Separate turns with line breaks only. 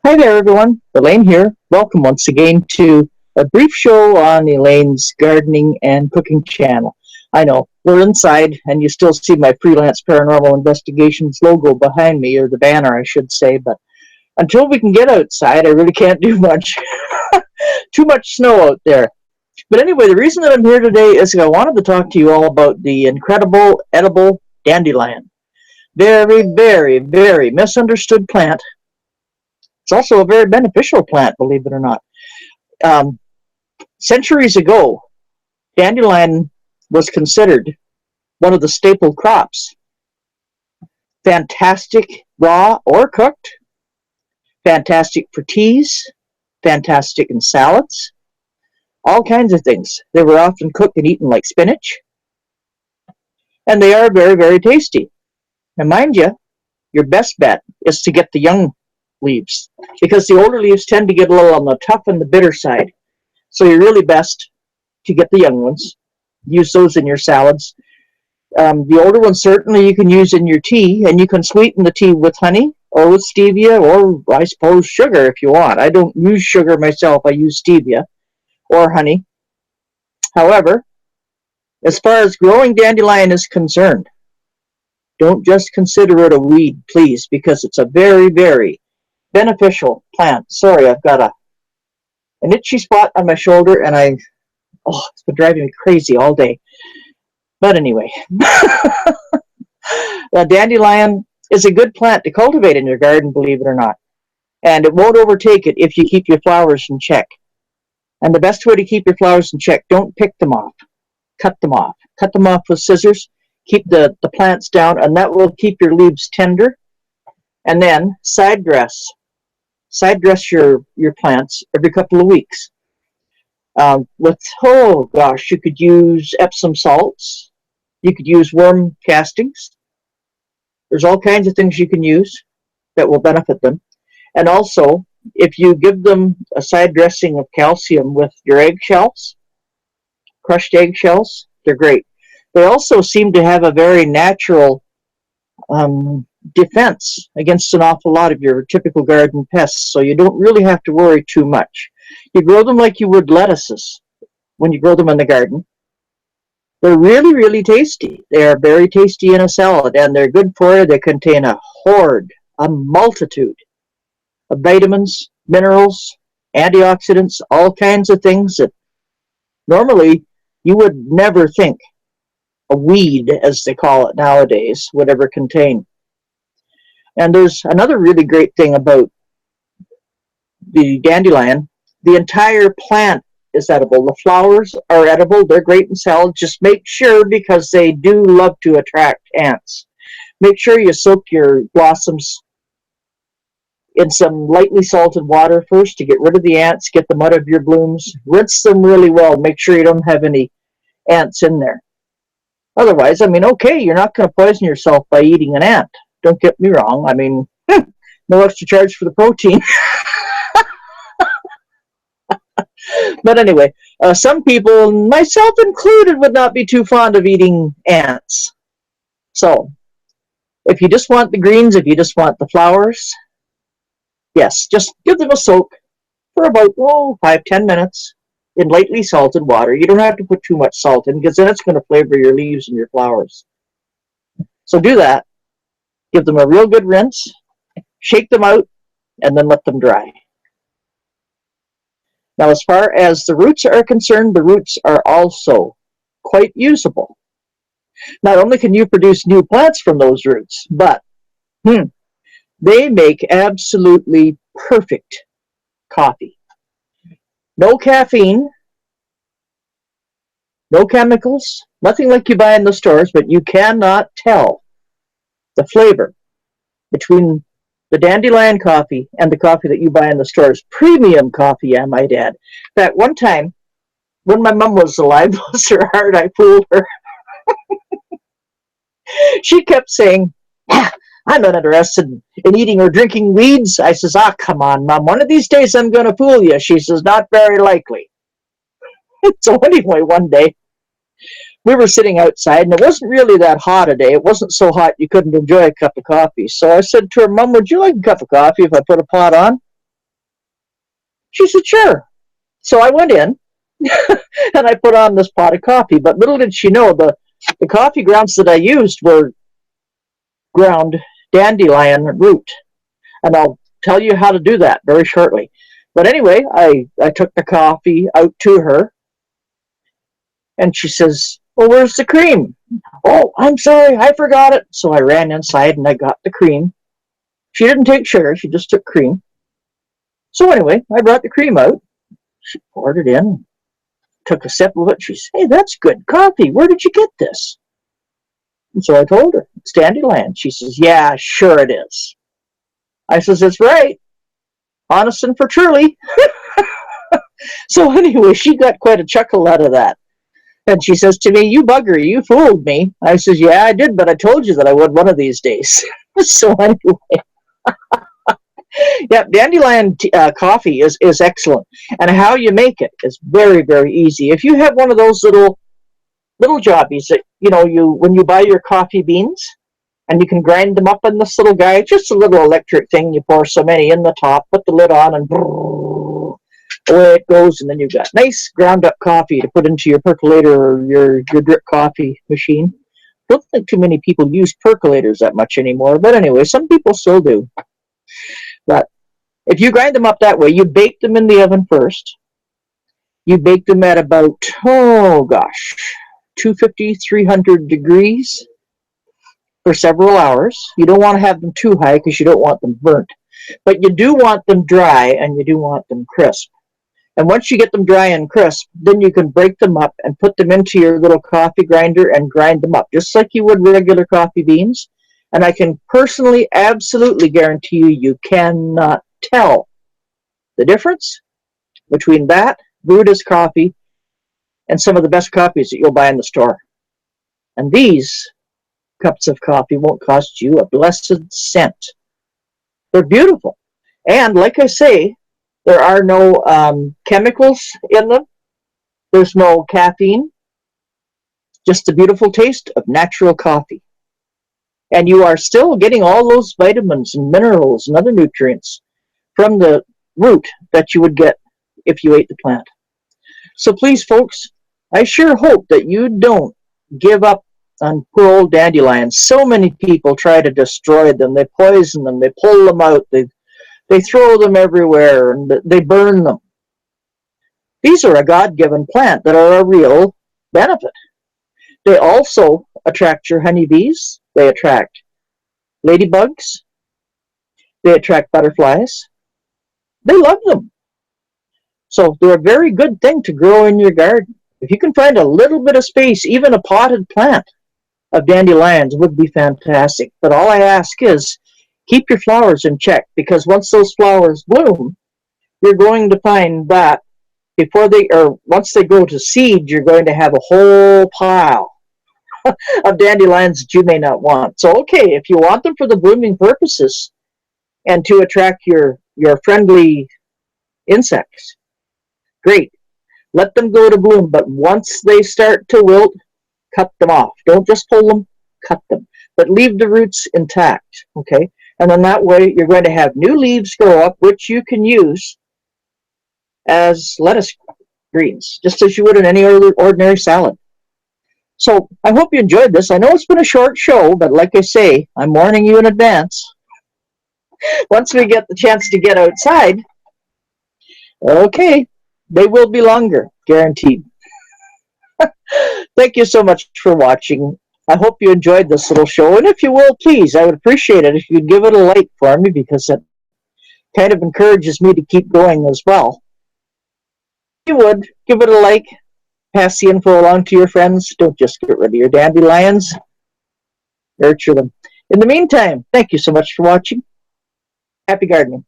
Hi there, everyone. Elaine here. Welcome once again to a brief show on Elaine's gardening and cooking channel. I know we're inside, and you still see my freelance paranormal investigations logo behind me, or the banner, I should say. But until we can get outside, I really can't do much. Too much snow out there. But anyway, the reason that I'm here today is I wanted to talk to you all about the incredible edible dandelion. Very, very, very misunderstood plant. It's also a very beneficial plant, believe it or not. Um, Centuries ago, dandelion was considered one of the staple crops. Fantastic raw or cooked, fantastic for teas, fantastic in salads, all kinds of things. They were often cooked and eaten like spinach, and they are very, very tasty. Now, mind you, your best bet is to get the young leaves, because the older leaves tend to get a little on the tough and the bitter side. So you're really best to get the young ones. Use those in your salads. The older ones certainly you can use in your tea, and you can sweeten the tea with honey or with stevia, or I suppose sugar if you want. I don't use sugar myself. I use stevia or honey. However, as far as growing dandelion is concerned, don't just consider it a weed, please, because it's a very, very beneficial plant. Sorry, I've got an itchy spot on my shoulder, and it's been driving me crazy all day. But anyway, the dandelion is a good plant to cultivate in your garden, believe it or not. And it won't overtake it if you keep your flowers in check. And the best way to keep your flowers in check, don't pick them off. Cut them off. Cut them off with scissors. Keep the plants down, and that will keep your leaves tender. And then side dress. Side dress your plants every couple of weeks. You could use Epsom salts. You could use worm castings. There's all kinds of things you can use that will benefit them. And also, if you give them a side dressing of calcium with your eggshells, crushed eggshells, they're great. They also seem to have a very natural defense against an awful lot of your typical garden pests, so you don't really have to worry too much. You grow them like you would lettuces when you grow them in the garden. They're really, really tasty. They are very tasty in a salad, and they're good for you. They contain a multitude of vitamins, minerals, antioxidants, all kinds of things that normally you would never think a weed, as they call it nowadays, would ever contain. And there's another really great thing about the dandelion. The entire plant is edible. The flowers are edible. They're great in salad. Just make sure, because they do love to attract ants, make sure you soak your blossoms in some lightly salted water first to get rid of the ants, get them out of your blooms. Rinse them really well. Make sure you don't have any ants in there. Otherwise, okay, you're not going to poison yourself by eating an ant. Don't get me wrong. No extra charge for the protein. But anyway, some people, myself included, would not be too fond of eating ants. So, if you just want the greens, if you just want the flowers, yes, just give them a soak for about 5-10 minutes in lightly salted water. You don't have to put too much salt in, because then it's going to flavor your leaves and your flowers. So do that. Give them a real good rinse, shake them out, and then let them dry. Now, as far as the roots are concerned, the roots are also quite usable. Not only can you produce new plants from those roots, but they make absolutely perfect coffee. No caffeine, no chemicals, nothing like you buy in the stores, but you cannot tell the flavor between the dandelion coffee and the coffee that you buy in the stores. Premium coffee, I might add. In fact, one time, when my mom was alive, bless her heart, I fooled her. She kept saying, I'm not interested in eating or drinking weeds. I says, come on, Mom. One of these days I'm going to fool you. She says, not very likely. So anyway, one day, we were sitting outside, and it wasn't really that hot a day. It wasn't so hot you couldn't enjoy a cup of coffee. So I said to her, Mom, would you like a cup of coffee if I put a pot on? She said, sure. So I went in and I put on this pot of coffee. But little did she know the coffee grounds that I used were ground dandelion root. And I'll tell you how to do that very shortly. But anyway, I took the coffee out to her, and she says, well, where's the cream? Oh, I'm sorry, I forgot it. So I ran inside and I got the cream. She didn't take sugar, she just took cream. So anyway, I brought the cream out. She poured it in, took a sip of it. She said, hey, that's good coffee. Where did you get this? And so I told her, it's Dandelion. She says, yeah, sure it is. I says, it's right. Honest and for truly. So anyway, she got quite a chuckle out of that. And she says to me, you bugger, you fooled me. I says, yeah, I did, but I told you that I would one of these days. So anyway, yeah, dandelion coffee is excellent. And how you make it is very, very easy. If you have one of those little jobbies that, when you buy your coffee beans, and you can grind them up in this little guy, just a little electric thing. You pour so many in the top, put the lid on, and away it goes. And then you've got nice ground up coffee to put into your percolator or your drip coffee machine. Don't think too many people use percolators that much anymore. But anyway, some people still do. But if you grind them up that way, you bake them in the oven first. You bake them at about, 250, 300 degrees. For several hours. You don't want to have them too high because you don't want them burnt. But you do want them dry and you do want them crisp. And once you get them dry and crisp, then you can break them up and put them into your little coffee grinder and grind them up, just like you would regular coffee beans. And I can personally absolutely guarantee you cannot tell the difference between that, brewed as coffee, and some of the best coffees that you'll buy in the store. And these cups of coffee won't cost you a blessed cent. They're beautiful. And like I say, there are no chemicals in them. There's no caffeine. Just the beautiful taste of natural coffee. And you are still getting all those vitamins and minerals and other nutrients from the root that you would get if you ate the plant. So please, folks, I sure hope that you don't give up on poor old dandelions. So many people try to destroy them. They poison them. They pull them out. They throw them everywhere, and they burn them. These are a God-given plant that are a real benefit. They also attract your honeybees. They attract ladybugs. They attract butterflies. They love them. So they're a very good thing to grow in your garden. If you can find a little bit of space, even a potted plant of dandelions would be fantastic. But all I ask is keep your flowers in check, because once those flowers bloom, you're going to find that once they go to seed, you're going to have a whole pile of dandelions that you may not want. So, okay, if you want them for the blooming purposes and to attract your friendly insects, great. Let them go to bloom, but once they start to wilt, cut them off. Don't just pull them, cut them. But leave the roots intact, okay? And then that way you're going to have new leaves grow up, which you can use as lettuce greens, just as you would in any ordinary salad. So I hope you enjoyed this. I know it's been a short show, but like I say, I'm warning you in advance. Once we get the chance to get outside, okay, they will be longer, guaranteed. Thank you so much for watching. I hope you enjoyed this little show. And if you will, please, I would appreciate it if you'd give it a like for me, because it kind of encourages me to keep going as well. If you would, give it a like, pass the info along to your friends. Don't just get rid of your dandelions. Nurture them. In the meantime, thank you so much for watching. Happy gardening.